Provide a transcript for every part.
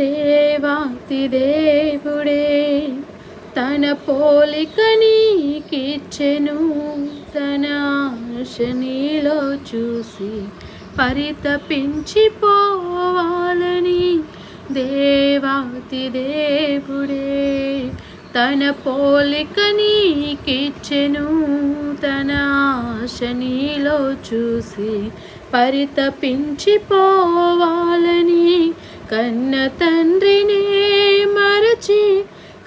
దేవాతి దేవుడే తన పోలిక నీకిచ్చెను, తన ఆశ నీలో చూసి పరితపించిపోవాలని. దేవాతి దేవుడే తన పోలిక నీకిచ్చెను, తన ఆశ నీలో చూసి పరితపించిపోవాలని. కన్న తండ్రినే మరచి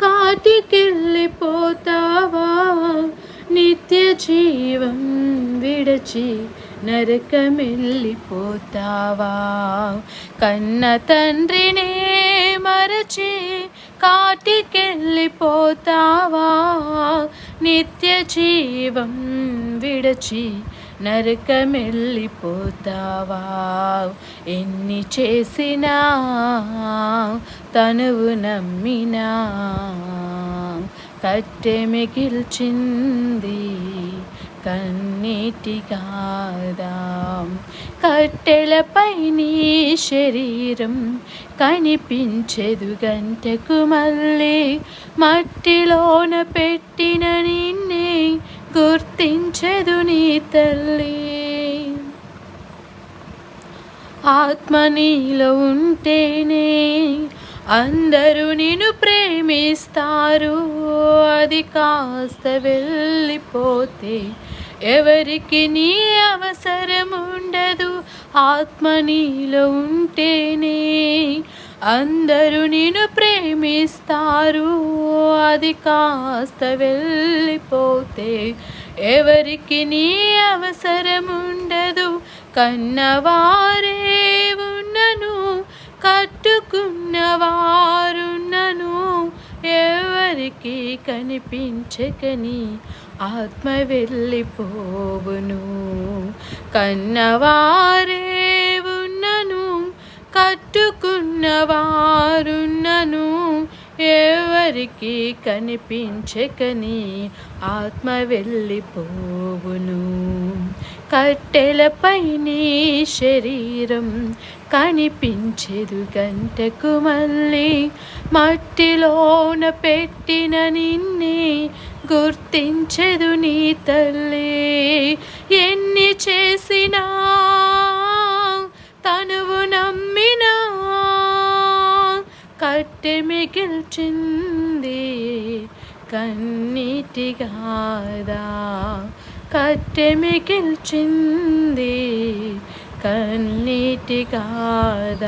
కాటికెళ్ళిపోతావా, నిత్య జీవం విడచి నరకమెళ్ళిపోతావా. కన్న తండ్రినే మరచి కాటికెళ్ళిపోతావా, నిత్య జీవం విడచి నరకమెళ్ళిపోతావా. ఎన్ని చేసినా తనువు నమ్మినా కట్టె మిగిల్చింది కన్నీటి గాథ. కట్టెలపై నీ శరీరం కనిపించెదు గంటకు మళ్ళీ, మట్టిలోన పెట్టిన నిన్నే గుర్తించెదు నీ తల్లి. ఆత్మ నీలో ఉంటేనే అందరూ నిన్ను ప్రేమిస్తారు, అది కాస్త వెళ్ళిపోతే ఎవరికి నీ అవసరం ఉండదు. ఆత్మ నీలో ఉంటేనే అందరూ నిన్ను ప్రేమిస్తారు, అది కాస్త వెళ్ళిపోతే ఎవరికి నీ అవసరం ఉండదు. కన్నవారే ఉన్నను కట్టుకున్నవారున్నను ఎవరికి కనిపించకని ఆత్మ వెళ్ళిపోవును. కన్నవారే ఉన్నను కట్టుకున్నవారున్నను ఎవరికి కనిపించకని ఆత్మ వెళ్ళిపోవును. కట్టెలపై నీ శరీరం కనిపించెదు గంటకు మళ్ళీ, మట్టిలోన పెట్టిన నిన్నే గుర్తించెదు నీ తల్లి. ఎన్ని చేసినా తనువు నమ్మినా కట్టె మిగిల్చింది కన్నీటి గాథ. కట్టె మిగిల్చింది కన్నీటి గాథ.